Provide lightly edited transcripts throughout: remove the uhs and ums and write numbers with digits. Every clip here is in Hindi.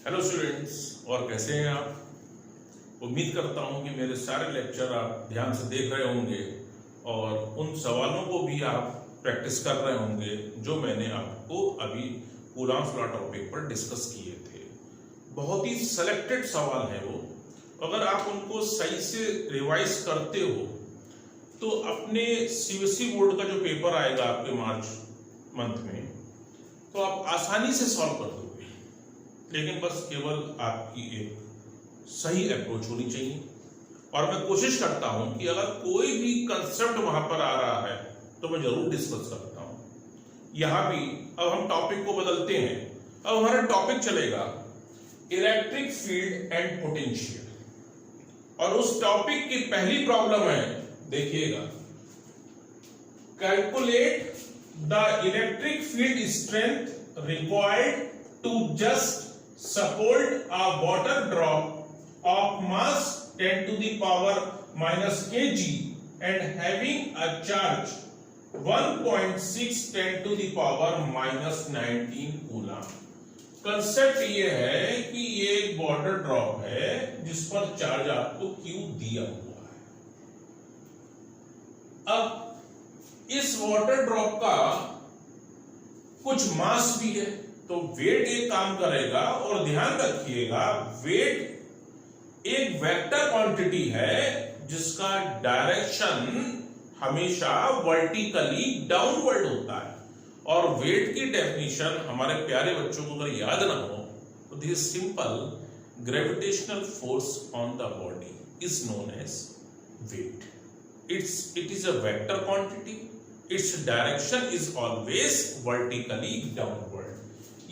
हेलो स्टूडेंट्स, और कैसे हैं आप। उम्मीद करता हूं कि मेरे सारे लेक्चर आप ध्यान से देख रहे होंगे और उन सवालों को भी आप प्रैक्टिस कर रहे होंगे जो मैंने आपको अभी कूलॉम्स लॉ टॉपिक पर डिस्कस किए थे। बहुत ही सेलेक्टेड सवाल है वो। अगर आप उनको सही से रिवाइज करते हो तो अपने सीबीएसई बोर्ड का जो पेपर आएगा आपके मार्च मंथ में, तो आप आसानी से सॉल्व कर दोगे। लेकिन बस केवल आपकी एक सही अप्रोच होनी चाहिए। और मैं कोशिश करता हूं कि अगर कोई भी कंसेप्ट वहां पर आ रहा है तो मैं जरूर डिस्कस करता हूं। यहां भी अब हम टॉपिक को बदलते हैं। अब हमारा टॉपिक चलेगा इलेक्ट्रिक फील्ड एंड पोटेंशियल, और उस टॉपिक की पहली प्रॉब्लम है, देखिएगा, calculate the electric field strength required to just support a water drop of mass 10 to the power minus kg and having a charge 1.6 10 to the power minus 19 coulomb. Concept ये है कि ये एक वाटर ड्रॉप है जिस पर चार्ज आपको Q दिया हुआ है। अब इस वाटर ड्रॉप का कुछ मास भी है, तो वेट एक काम करेगा। और ध्यान रखिएगा, वेट एक वेक्टर क्वांटिटी है जिसका डायरेक्शन हमेशा वर्टिकली डाउनवर्ड होता है। और वेट की डेफिनेशन हमारे प्यारे बच्चों को अगर याद ना हो तो this simple gravitational force on the body is known as weight. It is a vector quantity, its direction is always vertically downward,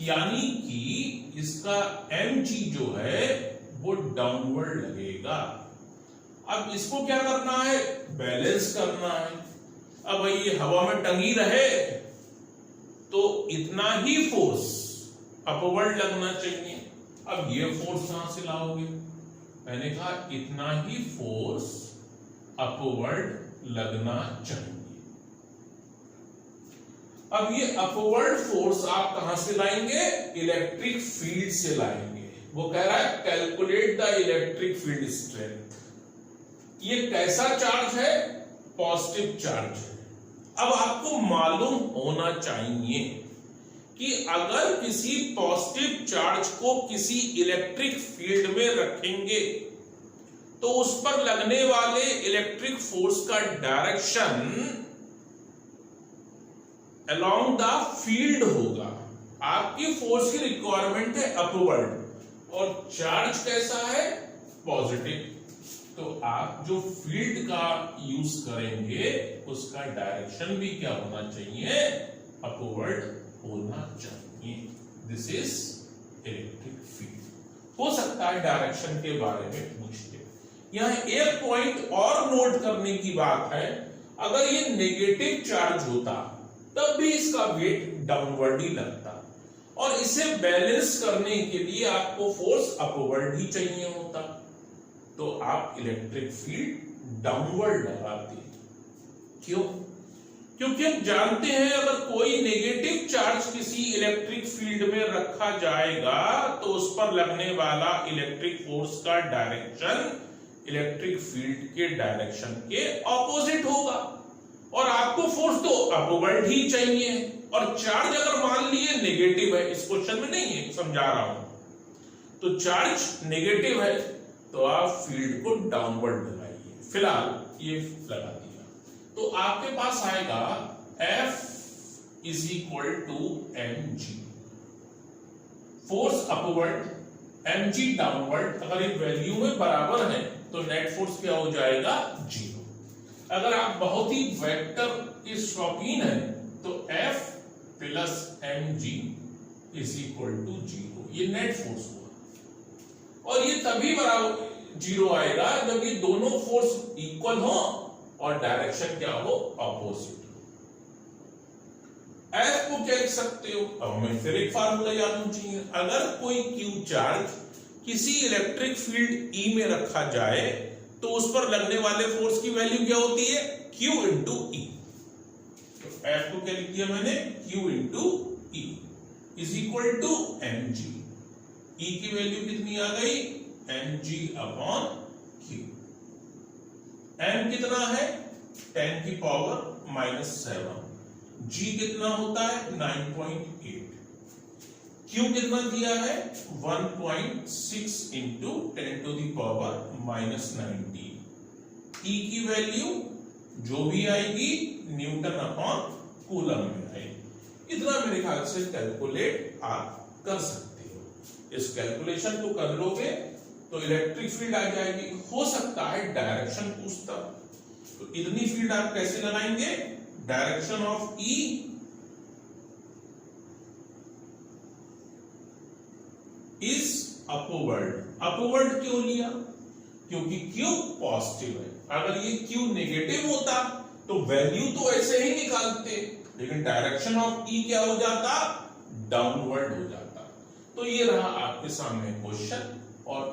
यानी कि इसका mg जो है वो डाउनवर्ड लगेगा। अब इसको क्या करना है, बैलेंस करना है। अब भाई ये हवा में टंगी रहे तो इतना ही फोर्स अपवर्ड लगना चाहिए। अब ये फोर्स कहां से लाओगे, मैंने कहा इतना ही फोर्स अपवर्ड लगना चाहिए। अब ये अपवर्ड फोर्स आप कहां से लाएंगे, इलेक्ट्रिक फील्ड से लाएंगे। वो कह रहा है calculate the electric field strength. ये कैसा चार्ज है, पॉजिटिव चार्ज है। अब आपको मालूम होना चाहिए कि अगर किसी पॉजिटिव चार्ज को किसी इलेक्ट्रिक फील्ड में रखेंगे तो उस पर लगने वाले इलेक्ट्रिक फोर्स का डायरेक्शन along द फील्ड होगा। आपकी फोर्स की रिक्वायरमेंट है अपवर्ड और चार्ज कैसा है, पॉजिटिव। तो आप जो फील्ड का यूज करेंगे उसका डायरेक्शन भी क्या होना चाहिए, अपवर्ड होना चाहिए। This is electric field. हो सकता है डायरेक्शन के बारे में पूछते। यहां एक पॉइंट और नोट करने की बात है, अगर ये नेगेटिव चार्ज होता तब भी इसका वेट डाउनवर्ड ही लगता, और इसे बैलेंस करने के लिए आपको फोर्स अपवर्ड ही चाहिए होता, तो आप इलेक्ट्रिक फील्ड डाउनवर्ड लगाते। क्यों? क्योंकि हम जानते हैं अगर कोई नेगेटिव चार्ज किसी इलेक्ट्रिक फील्ड में रखा जाएगा तो उस पर लगने वाला इलेक्ट्रिक फोर्स का डायरेक्शन इलेक्ट्रिक फील्ड के डायरेक्शन के ऑपोजिट होगा, और आपको फोर्स तो अपवर्ड ही चाहिए। और चार्ज अगर मान लिए नेगेटिव है, इस क्वेश्चन में नहीं है, समझा रहा हूं, तो चार्ज नेगेटिव है तो आप फील्ड को डाउनवर्ड लगाइए। फिलहाल ये लगा दिया तो आपके पास आएगा F is equal to mg, force upward mg downward. अगर ये वैल्यू में बराबर है तो नेट फोर्स क्या हो जाएगा, 0। अगर आप बहुत ही वेक्टर के शौकीन हैं तो F plus mg is equal to 0, ये नेट फोर्स हुआ। और ये तभी बराबर 0 आएगा जब ये दोनों फोर्स इक्वल हो और डायरेक्शन क्या हो, ऑपोजिट हो। F को क्या लिख सकते हो, अब हमें फिर एक फार्मूला याद होना चाहिए। अगर कोई Q चार्ज किसी इलेक्ट्रिक फील्ड E में रखा जाए तो उस पर लगने वाले फोर्स की वैल्यू क्या होती है, Q इंटू E। तो F को क्या लिख दिया मैंने, Q into E is equal to mg। E की वैल्यू कितनी आ गई, mg अपॉन q। m कितना है 10 की पावर -7, g कितना होता है 9.8, q कितना दिया है 1.6 into 10 to the power -19। E की वैल्यू जो भी आएगी न्यूटन अपॉन कूलम में आएगी। इतना मेरे ख्याल से कैलकुलेट आप कर सकते हो। इस कैलकुलेशन को कर लोगे तो इलेक्ट्रिक फील्ड आ जाएगी। हो सकता है डायरेक्शन पूछता, तो इतनी फील्ड आप कैसे लगाएंगे, direction of E is upward. Upward क्यों लिया, क्योंकि Q पॉजिटिव है। अगर ये Q नेगेटिव होता तो वैल्यू तो ऐसे ही निकालते, लेकिन डायरेक्शन ऑफ E क्या हो जाता, डाउनवर्ड हो जाता। तो ये रहा आपके सामने क्वेश्चन और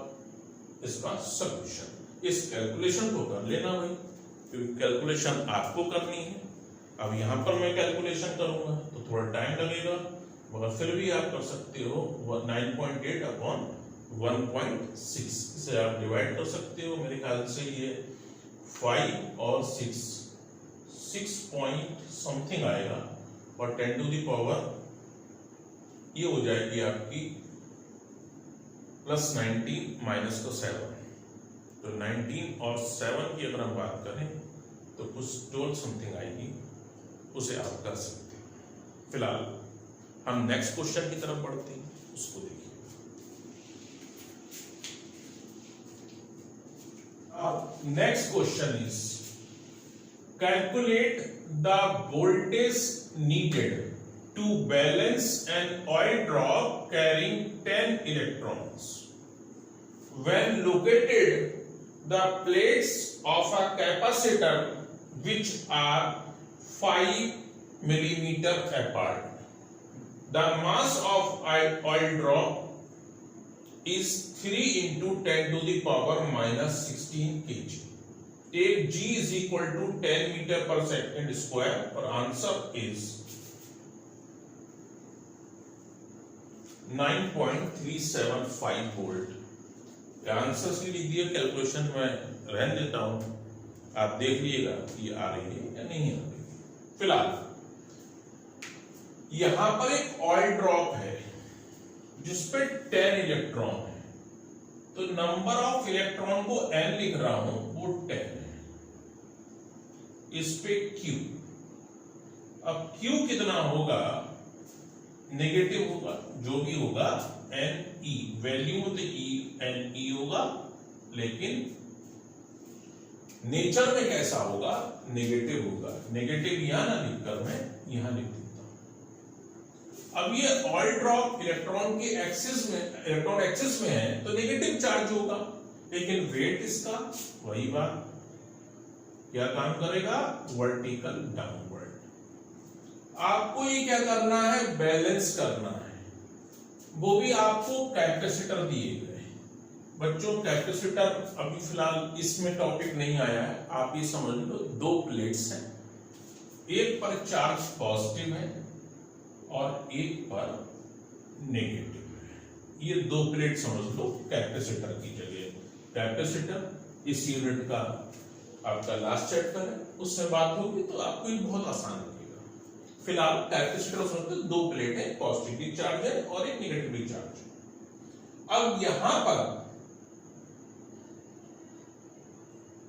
इसका सॉल्यूशन। इस कैलकुलेशन को कर लेना भाई, क्योंकि कैलकुलेशन आपको करनी है। अब यहां पर मैं कैलकुलेशन करूंगा तो थोड़ा टाइम लगेगा, मगर फिर भी आप कर सकते हो। 9.8 अपॉन 1.6 इसे आप डिवाइड कर सकते हो। मेरे ख्याल से ये 5 और 6 पॉइंट समथिंग आएगा, और 10 टू दी पावर ये हो जाएगी आपकी +19 माइनस का 7। तो 19 और 7 की अगर हम बात करें तो कुछ 12 समथिंग आएगी, उसे आप कर सकते हैं। फिलहाल हम नेक्स्ट क्वेश्चन की तरफ बढ़ते हैं, उसको देखिए। Next question is calculate the voltage needed to balance an oil drop carrying 10 electrons. When located, the plates of a capacitor which are 5 millimeter apart. The mass of oil drop is 3 into 10 to the power -16 kg. Take G is equal to 10 meter per second square, और आंसर is 9.375 वोल्ट। आंसर से लिख दिया, कैलकुलेशन में रहने देता हूं, आप देख लीजिएगा ये आ रही है या नहीं आ रही। फिलहाल यहां पर एक ऑयल ड्रॉप है जिसपे 10 इलेक्ट्रॉन है, तो नंबर ऑफ इलेक्ट्रॉन को n लिख रहा हूं, वो 10 है। इस पे Q, अब Q कितना होगा, नेगेटिव होगा, जो भी होगा Ne, वैल्यू तो Ne होगा, लेकिन नेचर में कैसा होगा, नेगेटिव होगा। नेगेटिव यहां ना लिखकर मैं यहां लिख देता हूं। अब ये ऑयल ड्रॉप इलेक्ट्रॉन के एक्सिस में, इलेक्ट्रॉन एक्सिस में है तो नेगेटिव चार्ज होगा, लेकिन वेट इसका वही बात, क्या काम करेगा, वर्टिकल डाउनवर्ड। आपको ये क्या करना है, बैलेंस करना है। वो भी आपको कैपेसिटर दिए गए। बच्चों कैपेसिटर अभी फिलहाल इसमें टॉपिक नहीं आया है, आप ये समझ लो 2 प्लेट्स हैं, एक पर चार्ज पॉजिटिव है और एक पर नेगेटिव है। ये 2 प्लेट समझ लो कैपेसिटर की जगह। कैपेसिटर इस यूनिट का आपका लास्ट चैप्टर है, उसमें बात होगी तो आपको ये बहुत आसान लगेगा। फिलहाल कैपेसिटर समझते 2 प्लेट है, पॉजिटिवली चार्ज है और एक नेगेटिवली चार्ज है। अब यहां पर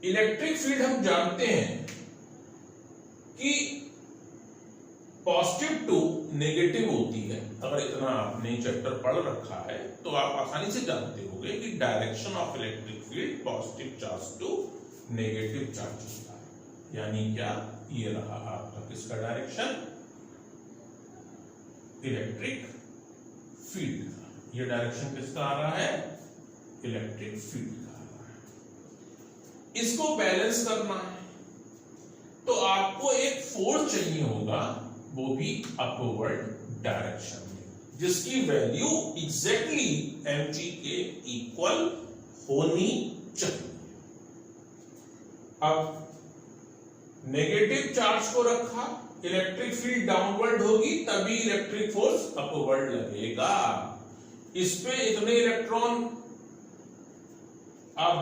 इलेक्ट्रिक फील्ड हम जानते हैं कि पॉजिटिव टू नेगेटिव होती है। अगर इतना आपने चैप्टर पढ़ रखा है तो आप आसानी से जानते होंगे कि direction of electric field positive charge to negative charge होता है। यानी क्या, ये रहा आपका किसका डायरेक्शन, इलेक्ट्रिक फील्ड का। ये डायरेक्शन किसका आ रहा है, इलेक्ट्रिक फील्ड का आ रहा है। इसको बैलेंस करना है तो आपको एक फोर्स चाहिए होगा, वो भी अपवर्ड डायरेक्शन में, जिसकी वैल्यू एग्जैक्टली mg के इक्वल होनी चाहिए। अब नेगेटिव चार्ज को रखा, इलेक्ट्रिक फील्ड डाउनवर्ड होगी तभी इलेक्ट्रिक फोर्स अपवर्ड लगेगा। इस पे इतने इलेक्ट्रॉन। अब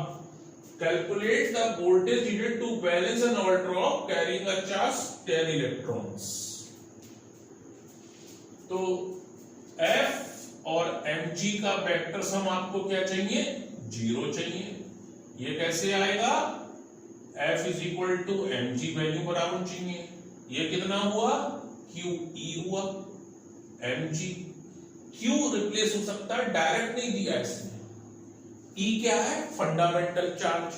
calculate the voltage needed to balance an oil drop carrying a charge 10 electrons. तो F और mg का वेक्टर सम आपको क्या चाहिए? 0 चाहिए। ये कैसे आएगा? F is equal to mg value बराबर चाहिए। ये कितना हुआ? QE हुआ। mg Q रिप्लेस हो सकता है, डायरेक्ट नहीं दिया इसने। E क्या है? Fundamental charge.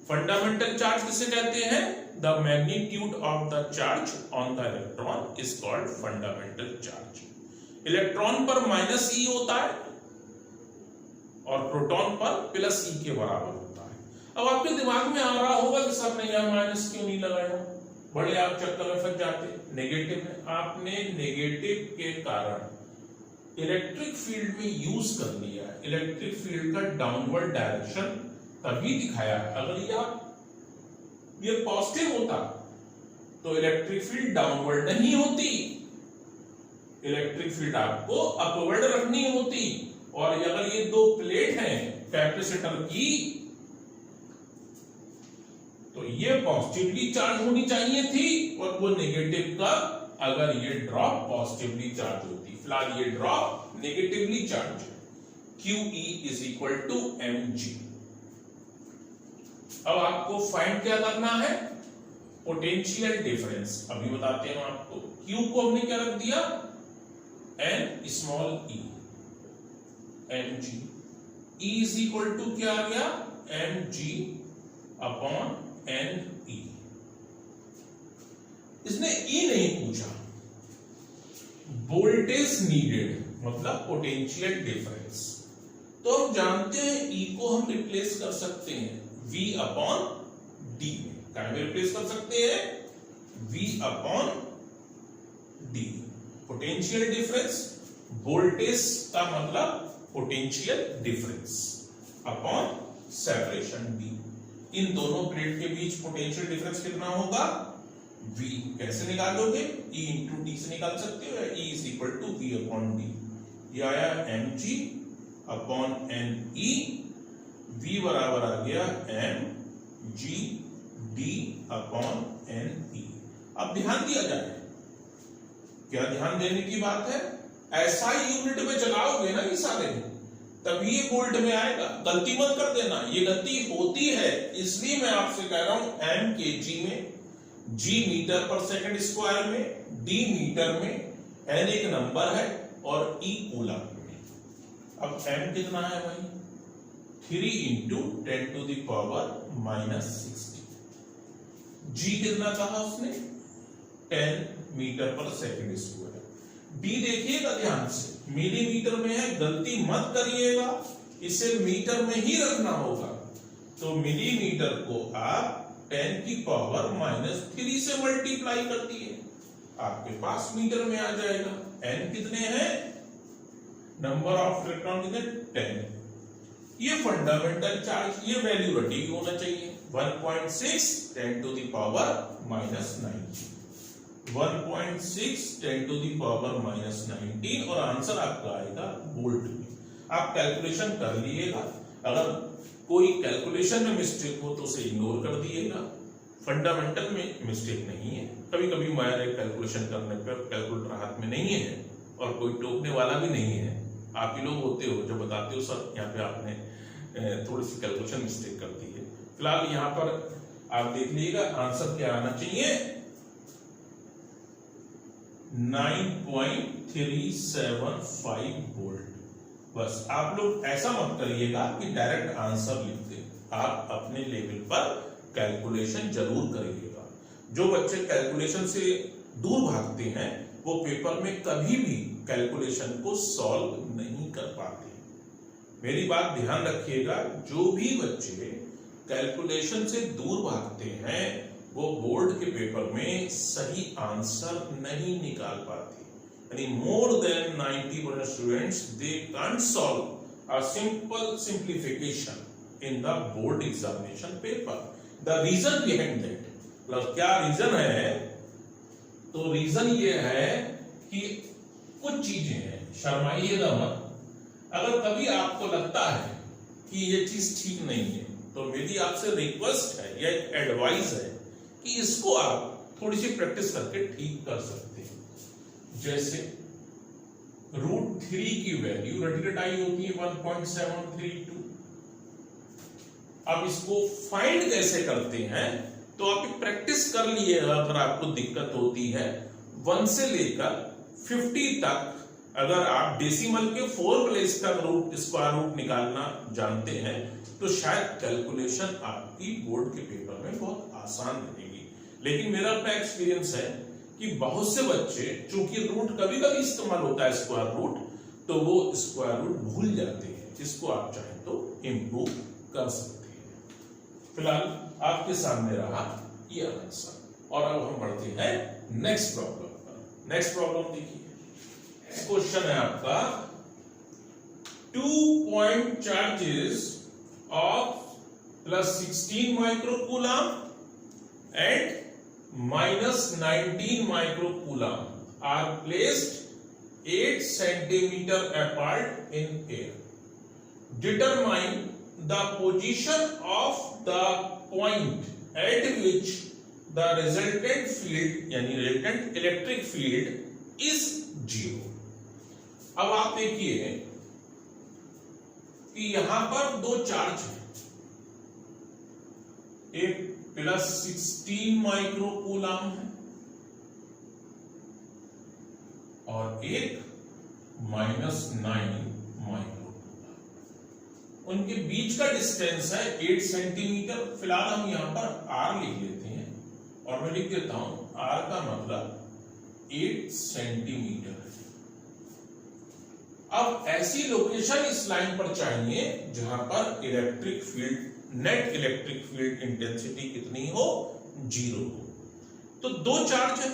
फंडामेंटल चार्ज किसे कहते हैं? The magnitude of the charge on the electron is called fundamental charge. Electron पर माइनस E होता है और प्रोटॉन पर प्लस E के बराबर होता है। अब आपके दिमाग में आ रहा होगा कि सर ने यहां माइनस क्यों नहीं लगाया, बड़े आप चक्कर में फंस जाते। नेगेटिव में आपने नेगेटिव के कारण इलेक्ट्रिक फील्ड में यूज कर लिया। इलेक्ट्रिक फील्ड का डाउनवर्ड डायरेक्शन तभी दिखाया है। अगर ये पॉजिटिव होता तो इलेक्ट्रिक फील्ड डाउनवर्ड नहीं होती, इलेक्ट्रिक फील्ड आपको अपवर्ड रखनी होती। और अगर ये दो प्लेट हैं कैपेसिटर की, तो ये पॉजिटिवली चार्ज होनी चाहिए थी और वो नेगेटिव का अगर ये ड्रॉप पॉजिटिवली चार्ज होती। फिलहाल ये ड्रॉप नेगेटिवली चार्ज है। QE is equal to mg। अब आपको फाइंड क्या करना है? Potential difference. अभी बताते हैं आपको। Q को हमने क्या रख दिया? n small e mg। E is equal to क्या आ गया? mg upon ne। इसने E नहीं पूछा, वोल्टेज नीडेड मतलब पोटेंशियल डिफरेंस। तो हम जानते हैं E को हम रिप्लेस कर सकते हैं V अपॉन D में। क्या में रिप्लेस कर सकते हैं? V upon D। Potential difference, voltage का मतलब potential difference upon separation D। इन दोनों प्लेट के बीच पोटेंशियल डिफरेंस कितना होगा? V। कैसे निकालोगे? E इंटू डी से निकाल सकते हो। E is equal to V upon d. ये आया mg अपॉन ne। V बराबर आ गया mg d अपॉन ne। अब ध्यान दिया जाए, क्या ध्यान देने की बात है? ऐसा ही यूनिट में चलाओगे ना ये सारे, तभी ये वोल्ट में आएगा। गलती मत कर देना, ये गलती होती है इसलिए मैं आपसे कह रहा हूं m kg में, g मीटर पर सेकंड स्क्वायर में, d मीटर में, n एक नंबर है और e कूलम में। अब m कितना है भाई? 3 into 10 to the power minus 60। g कितना कहा उसने? 10 मीटर पर सेकंड स्क्वायर। d देखिएगा ध्यान से, मिलीमीटर में है, गलती मत करिएगा, इसे मीटर में ही रखना होगा। तो मिलीमीटर को आप 10 की पावर माइनस 3 से मल्टीप्लाई कर दिए, आपके पास मीटर में आ जाएगा। n कितने हैं? नंबर ऑफ इलेक्ट्रॉन कितने? 10। ये फंडामेंटल चार्ज, ये वैल्यू रटी होना चाहिए। 1.6 10 to the power minus 19। 1.6 10 to the power minus 19 और आंसर आपका आएगा वोल्ट में। आप कैलकुलेशन कर लीजिएगा, अगर कोई कैलकुलेशन में मिस्टेक हो तो उसे इग्नोर कर दिएगा। फंडामेंटल में मिस्टेक नहीं है। कभी कभी मेरे कैलकुलेशन करने पर कैलकुलेटर हाथ में नहीं है और कोई टोकने वाला भी नहीं है। आप ही लोग होते हो जो बताते हो सर यहाँ पे आपने थोड़ी सी कैलकुलेशन मिस्टेक कर दी है। फिलहाल यहाँ पर आप देख लीजिएगा आंसर क्या आना चाहिए, 9.375 वोल्ट। बस आप लोग ऐसा मत करिएगा कि डायरेक्ट आंसर लिख दें, आप अपने लेवल पर कैलकुलेशन जरूर करिएगा। जो बच्चे कैलकुलेशन से दूर भागते हैं वो पेपर में कभी भी कैलकुलेशन को सॉल्व नहीं कर पाते। मेरी बात ध्यान रखिएगा, जो भी बच्चे कैलकुलेशन से दूर भागते हैं वो बोर्ड के पेपर में सही आंसर नहीं निकाल पाते। यानी more than 90% students they can't solve a simple simplification in the board examination paper. The reason behind that, मतलब क्या रीजन है? तो रीजन ये है कि कुछ चीजें हैं, शर्माइएगा मत, अगर कभी आपको लगता है कि ये चीज ठीक नहीं है तो मेरी आपसे रिक्वेस्ट है या एडवाइस है कि इसको आप थोड़ी सी प्रैक्टिस करके ठीक कर सकते हैं। जैसे √3 की वैल्यू रटी होती है 1.732। अब इसको फाइंड कैसे करते हैं तो आप प्रैक्टिस कर लिए। अगर आपको दिक्कत होती है 1 से लेकर 50 तक, अगर आप डेसिमल के 4 प्लेस का स्क्वायर रूट निकालना जानते हैं तो शायद कैलकुलेशन आपकी बोर्ड के पेपर में बहुत आसान रहेगी। लेकिन मेरा अपना एक्सपीरियंस है कि बहुत से बच्चे, चूंकि रूट कभी कभी इस्तेमाल होता है स्क्वायर रूट, तो वो स्क्वायर रूट भूल जाते हैं, जिसको आप चाहें तो इंप्रूव कर सकते हैं। फिलहाल आपके सामने रहा ये आंसर। और अब हम बढ़ते हैं नेक्स्ट प्रॉब्लम पर। नेक्स्ट प्रॉब्लम देखिए, क्वेश्चन है आपका 2 point charges of +16 microcoulomb and -19 microcoulomb are placed 8 centimeter apart in air. Determine the position of the point at which the resultant field यानी resultant electric field is 0. अब आप देखिए कि यहां पर दो चार्ज है, एक +16 माइक्रोकूलम है और एक -9 माइक्रोकूलम। उनके बीच का डिस्टेंस है 8 सेंटीमीटर। फिलहाल हम यहां पर R लिख लेते हैं और मैं लिख देता हूं R का मतलब 8 सेंटीमीटर। अब ऐसी लोकेशन इस लाइन पर चाहिए जहां पर electric field, net electric field intensity कितनी हो, 0 हो। तो दो चार्ज है,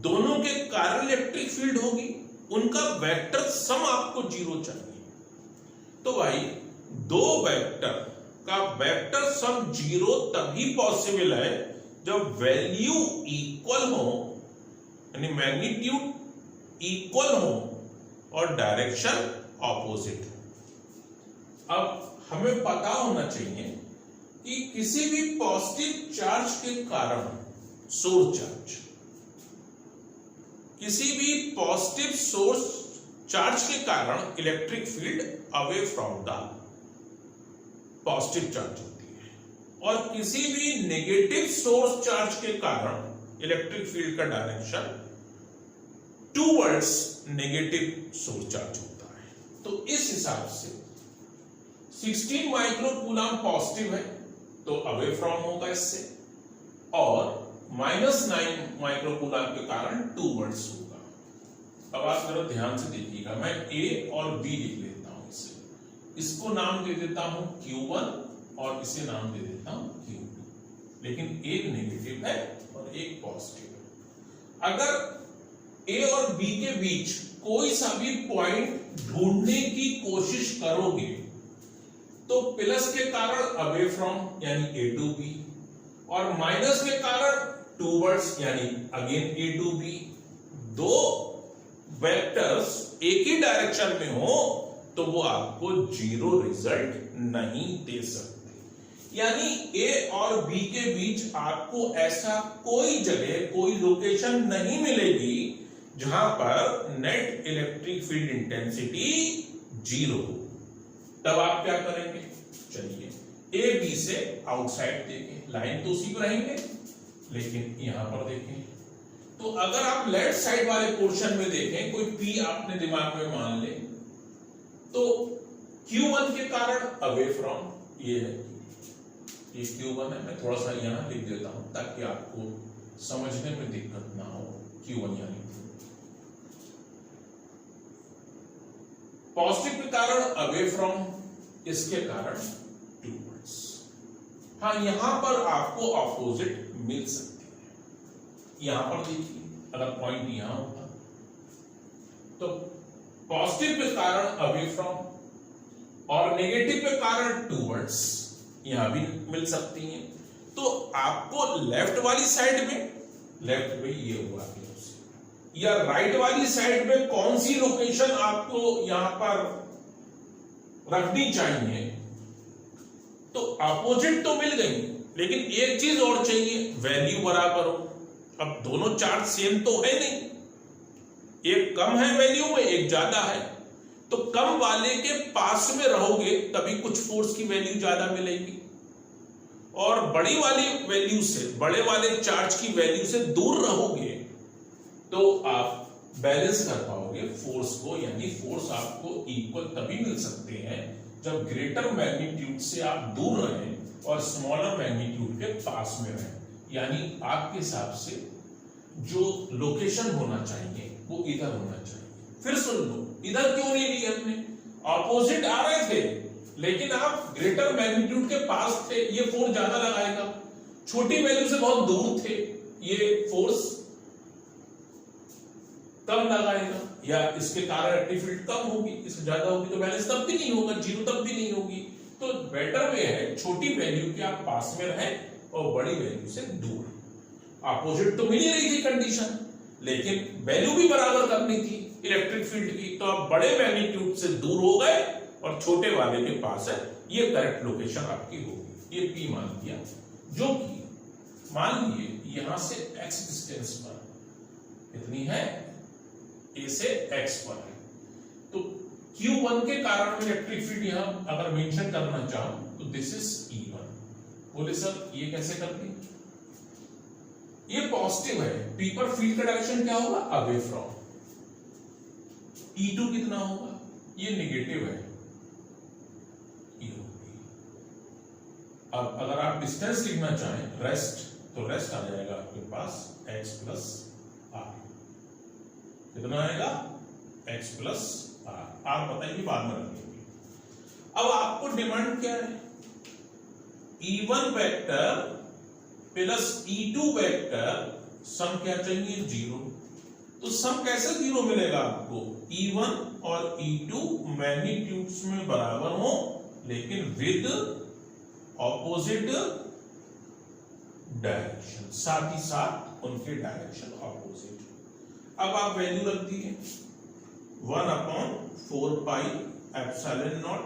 दोनों के कारण इलेक्ट्रिक फील्ड होगी, उनका वेक्टर सम आपको 0 चाहिए। तो भाई दो वेक्टर का वेक्टर सम 0 तभी पॉसिबल है जब वैल्यू इक्वल हो, यानी मैग्नीट्यूड इक्वल हो और डायरेक्शन ऑपोजिट हो। अब हमें पता होना चाहिए कि किसी भी पॉजिटिव चार्ज के कारण, सोर्स चार्ज, किसी भी पॉजिटिव सोर्स चार्ज के कारण electric field away from the positive charge होती है, और किसी भी नेगेटिव सोर्स चार्ज के कारण इलेक्ट्रिक फील्ड का direction towards negative source charge होता है। तो इस हिसाब से 16 माइक्रोकूलम पॉजिटिव है तो अवे फ्रॉम होगा इससे, और -9 माइक्रोकूलम के कारण टूवर्ड्स होगा। अब आप जरा ध्यान से देखिएगा, मैं A और B लिख लेता हूं इसे, इसको नाम दे देता हूं Q1 और इसे नाम दे देता हूं Q2, लेकिन एक नेगेटिव है और एक पॉजिटिव है। अगर A और B के बीच कोई सा भी पॉइंट ढूंढने की कोशिश करोगे तो प्लस के कारण अवे फ्रॉम यानी A to B, और माइनस के कारण टूवर्ड्स यानी अगेन A to B। दो वेक्टर्स एक ही डायरेक्शन में हो तो वो आपको 0 रिजल्ट नहीं दे सकते। यानी A और B के बीच आपको ऐसा कोई जगह, कोई लोकेशन नहीं मिलेगी जहां पर नेट इलेक्ट्रिक फील्ड इंटेंसिटी 0 हो। तब आप क्या करेंगे, चलिए ए बी से आउटसाइड देखें, लाइन तो उसी पर रहेंगे, लेकिन यहां पर देखें तो अगर आप लेफ्ट साइड वाले पोर्शन में देखें, कोई P आपने दिमाग में मान ले, तो Q1 के कारण अवे फ्रॉम ये है, ये Q1 है। मैं थोड़ा सा यहां लिख देता हूं ताकि आपको समझने में दिक्कत ना हो। Q1 यानी पॉजिटिव के कारण अवे फ्रॉम, इसके कारण टूवर्ड्स। हाँ, यहां पर आपको ऑपोजिट मिल सकती है। यहां पर देखिए, अगर पॉइंट यहां होता तो पॉजिटिव के कारण अवे फ्रॉम और नेगेटिव के कारण टूवर्ड्स, यहां भी मिल सकती हैं। तो आपको लेफ्ट वाली साइड में, लेफ्ट में ये हुआ या राइट वाली साइड में कौन सी लोकेशन आपको यहां पर रखनी चाहिए, तो अपोजिट तो मिल गई, लेकिन एक चीज और चाहिए, वैल्यू बराबर हो। अब दोनों चार्ज सेम तो है नहीं, एक कम है वैल्यू में, एक ज्यादा है, तो कम वाले के पास में रहोगे तभी कुछ फोर्स की वैल्यू ज्यादा मिलेगी, और बड़ी वाली वैल्यू से, बड़े वाले चार्ज की वैल्यू से दूर रहोगे तो आप बैलेंस कर पाओगे फोर्स को, यानी फोर्स आपको इक्वल तभी मिल सकते हैं जब ग्रेटर मैग्नीट्यूड से आप दूर रहें और स्मॉलर मैग्नीट्यूड के पास में रहें। यानी आपके हिसाब से जो लोकेशन होना चाहिए वो इधर होना चाहिए। फिर सुन लो, इधर क्यों नहीं लिए हमने, ऑपोजिट आ रहे थे लेकिन आप ग्रेटर मैग्नीट्यूड के पास थे, ये फोर्स ज्यादा लगाएगा, छोटी वैल्यू से बहुत दूर थे, ये फोर्स कम लगाएगा, या इसके कारण इलेक्ट्रिक फील्ड कम होगी, इससे ज्यादा होगी तो बैलेंस तब भी नहीं होगा, जीरो तब भी नहीं होगी। तो बेटर वे है छोटी वैल्यू के आप पास में रहें और बड़ी वैल्यू से दूर। अपोजिट तो मिल ही रही थी कंडीशन, लेकिन वैल्यू भी बराबर करनी थी इलेक्ट्रिक फील्ड की, तो आप बड़े मैग्नीट्यूड से दूर हो गए और छोटे वाले के पास है, ये करेक्ट लोकेशन आपकी होगी। ये P मान लिया, जो कि मान लिए यहां से x डिस्टेंस पर कितनी है, A से x पर है, तो Q1 के कारण में इलेक्ट्रिक फील्ड यहां अगर मेंशन करना चाहूं तो दिस इज E1। बोले सर ये कैसे करते हैं, ये पॉजिटिव है, P पर फील्ड का डायरेक्शन क्या होगा, अवे फ्रॉम। E2 कितना होगा, ये नेगेटिव है, अब अगर आप डिस्टेंस लिखना चाहें रेस्ट, तो रेस्ट आ जाएगा आपके पास x प्लस आर। कितना आएगा, x प्लस आर बताइए, बाद में रखेंगे। अब आपको डिमांड क्या है, E1 vector plus E2 vector sum क्या चाहिए, जीरो। तो सम कैसे जीरो मिलेगा आपको, E1 और E2 मैग्नीट्यूड्स में बराबर हो लेकिन विद ऑपोजिट डायरेक्शन, साथ ही साथ उनके डायरेक्शन ऑपोजिट। अब आप वैल्यू रख दिए 1/4 pi epsilon not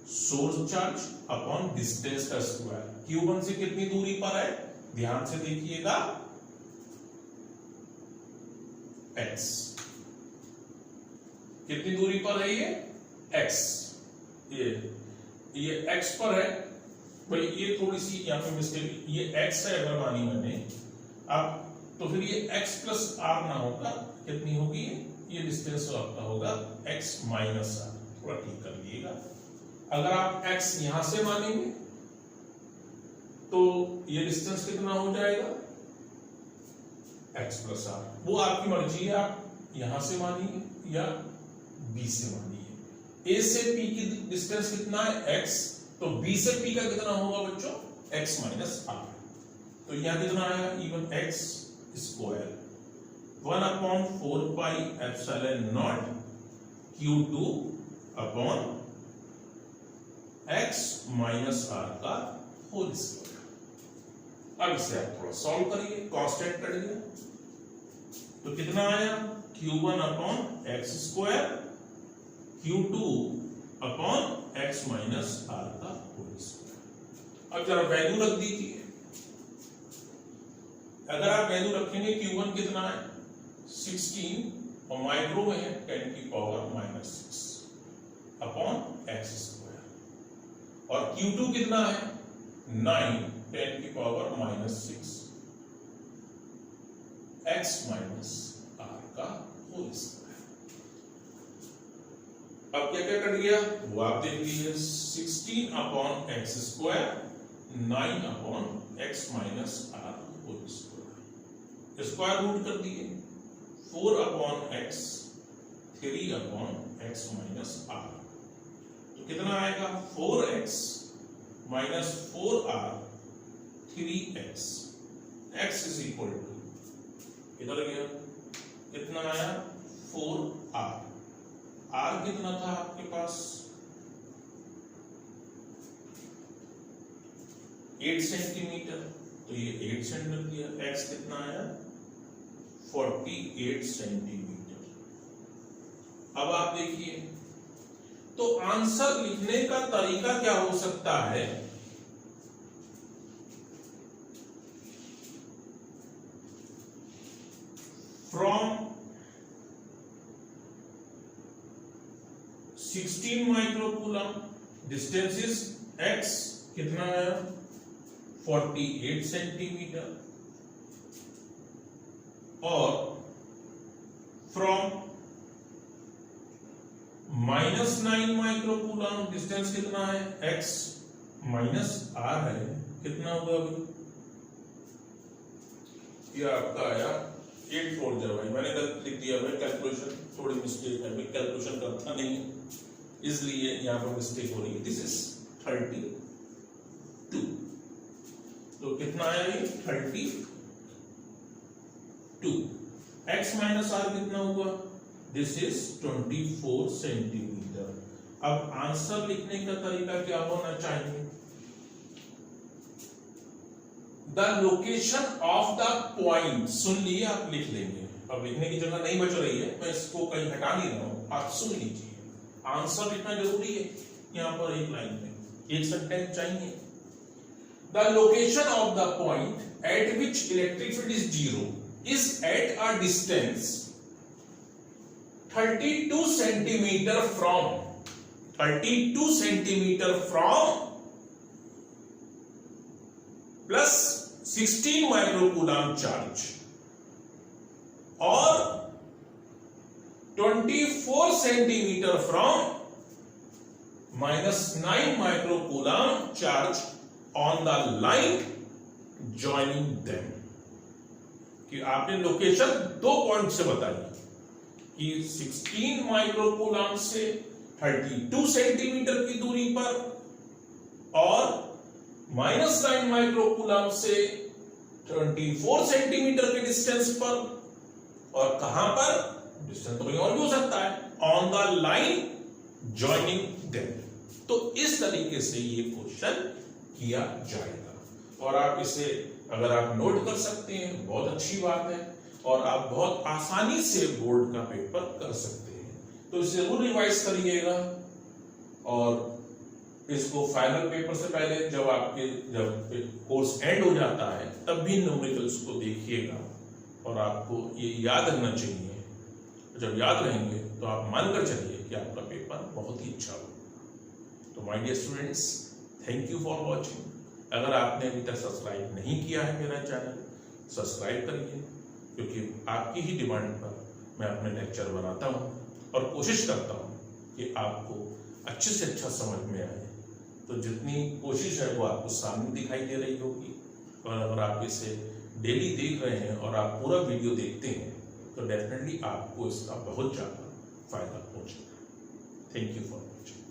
source charge upon distance का स्क्वायर। Q1 से कितनी दूरी पर है, ध्यान से देखिएगा, x। कितनी दूरी पर है ये, x। ये x पर है भाई, ये थोड़ी सी यहां पे मिस्टेक, ये x है अगर मानी मैंने, अब तो फिर ये x प्लस आर ना होगा, कितनी होगी ये डिस्टेंस आपका होगा x माइनस आर, थोड़ा ठीक कर लीजिएगा। अगर आप x यहां से मानेंगे तो ये डिस्टेंस कितना हो जाएगा, x प्लस आर। वो आपकी मर्जी है, आप यहां से मानिए या b से मानिए। a से p की डिस्टेंस कितना है, x, तो b से p का कितना होगा बच्चों, x माइनस आर। तो यहां कितना आएगा, even x square 1/4 pi epsilon naught Q2 upon x minus r का होल स्क्वायर। अब इसे आप थोड़ा सॉल्व करिए, कांस्टेंट कर दिया तो कितना आया, Q1 upon x square Q2 upon x minus r का होल स्क्वायर। अब जरा वैल्यू रख दीजिए, अगर आप वैल्यू रखेंगे Q1 कितना है 16 और माइक्रो में है 10 की power minus 6 upon x square, और Q2 कितना है 9 10 की power minus 6 x minus r का होल स्क्वायर। अब क्या क्या कट गया वो आप देख लीजिए, 16 upon x square 9 upon x minus r whole square, square root कर दिए 4 upon x 3 upon x minus r, तो कितना आएगा 4x minus 4r 3x, x is equal to इधर गया कितना आया 4r, r कितना था आपके पास 8 सेंटीमीटर, तो ये 8 सेंटीमीटर दिया, x कितना आया 48 सेंटीमीटर। अब आप देखिए तो आंसर लिखने का तरीका क्या हो सकता है? From 16 microcoulomb, distance is x, कितना है? 48 सेंटीमीटर, और फ्रॉम -9 माइक्रोकूलम, डिस्टेंस कितना है? x माइनस r है, कितना होगा अभी? ये आपका आया 840। भाई मैंने गलत लिख दिया भाई, कैलकुलेशन थोड़ी मिस्टेक है, मैं कैलकुलेशन करता नहीं इसलिए यहाँ पर मिस्टेक हो रही है। This is 32। तो कितना आया ये? 32। x माइनस आर कितना हुआ? This is 24 centimetre. अब आंसर लिखने का तरीका क्या होना चाहिए? The location of the point, सुन लिए आप, लिख लेंगे। अब लिखने की जगह नहीं बच रही है, मैं इसको कहीं हटा नहीं रहा हूं, आप सुन लीजिए। आंसर लिखना जरूरी है, यहां पर एक लाइन में एक सेंटेंस चाहिए। The location of the point eight which electric field is 0 is at a distance 32 centimeter from 32 centimeter from plus 16 microcoulomb charge और 24 centimeter from -9 microcoulomb charge on the line joining them। कि आपने लोकेशन दो पॉइंट से बताई कि 16 माइक्रोकूलम से 32 सेंटीमीटर की दूरी पर और -9 माइक्रोकूलम से 24 सेंटीमीटर के डिस्टेंस पर, और कहां पर? डिस्टेंस तो कहीं और भी हो सकता है, on the line joining them. तो इस तरीके से ये क्वेश्चन किया जाएगा, और आप इसे अगर आप नोट कर सकते हैं बहुत अच्छी बात है, और आप बहुत आसानी से बोर्ड का पेपर कर सकते हैं। तो इसे जरूर रिवाइज करिएगा, और इसको फाइनल पेपर से पहले जब कोर्स एंड हो जाता है तब भी न्यूमेरिकल्स को देखिएगा, और आपको ये याद रखना चाहिए। जब याद रहेंगे तो आप मानकर चलिए कि आपका पेपर बहुत ही अच्छा हो। तो my dear students, thank you for watching. अगर आपने अभी तक सब्सक्राइब नहीं किया है मेरा चैनल, सब्सक्राइब करिए, क्योंकि आपकी ही डिमांड पर मैं अपने लेक्चर बनाता हूं और कोशिश करता हूं कि आपको अच्छे से अच्छा समझ में आए। तो जितनी कोशिश है वो आपको सामने दिखाई दे रही होगी, और अगर आप इसे डेली देख रहे हैं और आप पूरा वीडियो देखते हैं तो डेफिनेटली आपको इसका बहुत ज़्यादा फायदा पहुंचेगा। Thank you for watching.